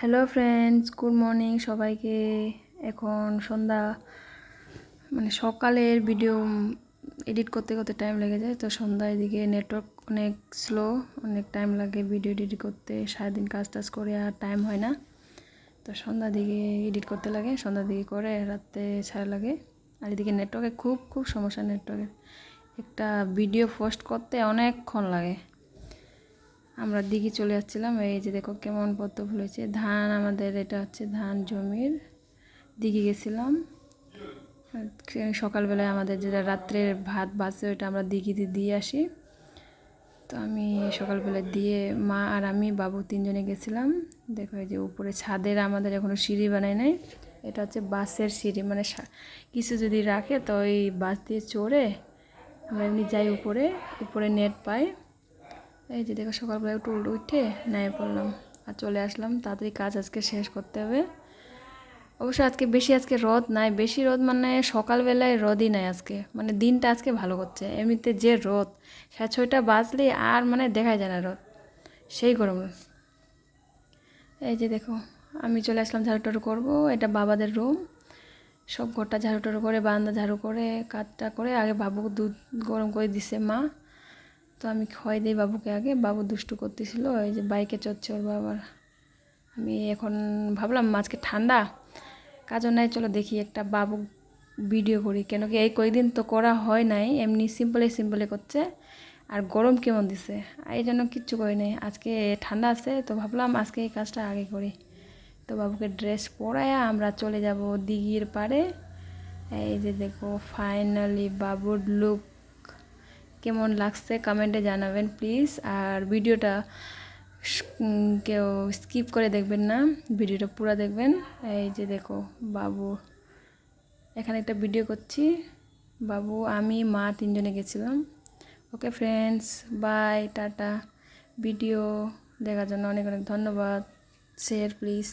Hello friends, good morning সবাইকে। এখন সন্ধ্যা, মানে সকালের ভিডিও এডিট করতে করতে টাইম লেগে যায়। তো সন্ধ্যা এদিকে নেটওয়ার্ক অনেক স্লো, অনেক টাইম লাগে ভিডিও এডিট করতে। সারাদিন কাজ টাজ করে আর টাইম হয় না। তো সন্ধ্যার দিকে এডিট করতে লাগে, সন্ধ্যার দিকে করে রাতে ছাড়া লাগে। আর এদিকে নেটওয়ার্কে খুব সমস্যা। নেটওয়ার্কের একটা ভিডিও পোস্ট করতে অনেকক্ষণ লাগে। আমরা দিঘি চলে যাচ্ছিলাম। এই যে দেখো কেমন পদ্ম ফুল হয়েছে। ধান আমাদের, এটা হচ্ছে ধান জমির। দিঘি গেছিলাম সকালবেলায়। আমাদের যেটা রাত্রের ভাত বাঁচে ওইটা আমরা দিঘিতে দিয়ে আসি। তো আমি সকালবেলায় দিয়ে মা আর আমি বাবু তিনজনে গেছিলাম। দেখো এই যে উপরে ছাদের আমাদের এখনও সিঁড়ি বানায় নাই। এটা হচ্ছে বাসের সিঁড়ি, মানে কিছু যদি রাখে তো ওই বাস দিয়ে চড়ে আমরা এমনি যাই উপরে। উপরে নেট পাই। এই যে দেখো সকালবেলা উঠে নেমে পড়লাম আর চলে আসলাম। তাড়াতাড়ি কাজ আজকে শেষ করতে হবে। অবশ্য আজকে রোদ নাই, বেশি রোদ মানে সকালবেলায় রোদই নাই আজকে, মানে দিনটা আজকে ভালো করছে। এমনিতে যে রোদ, 6:30 বাজলেই আর মানে দেখাই যায় না রোদ, সেই গরম। এই যে দেখো আমি চলে আসলাম ঝাড়ু টাড়ু করবো। এটা বাবাদের রুম। সব ঘরটা ঝাড়ু টাড়ু করে, বারান্দা ঝাড়ু করে, কাজটা করে আগে বাবুকে দুধ গরম করে দিছে মা। তো আমি খাওয়াই দিই বাবুকে আগে। বাবু দুষ্টু করতেছিল, এই যে বাইকে চড়ছে ওর বাবার। আমি এখন ভাবলাম আজকে ঠান্ডা, কাজও নাই, চলো দেখি একটা বাবু ভিডিও করি। কেন কি এই কয়েকদিন তো করা হয় নাই, এমনি সিম্পলে করছে। আর গরম কেমন দিছে, এই জন্য কিচ্ছু করি নাই। আজকে ঠান্ডা আছে তো ভাবলাম আজকে এই কাজটা আগে করি। তো বাবুকে ড্রেস পরায়া আমরা চলে যাব দিঘির পাড়ে। এই যে দেখো ফাইনালি বাবুর লুক কেমন লাগছে কমেন্টে জানাবেন প্লিজ। আর ভিডিওটা কেউ স্কিপ করে দেখবেন না, ভিডিওটা পুরো দেখবেন। এই যে দেখো বাবু, এখানে একটা ভিডিও করছি। বাবু, আমি, মা তিনজনে গেছিলাম। Okay friends, bye, tata. Video দেখার জন্য অনেক অনেক ধন্যবাদ। Share please.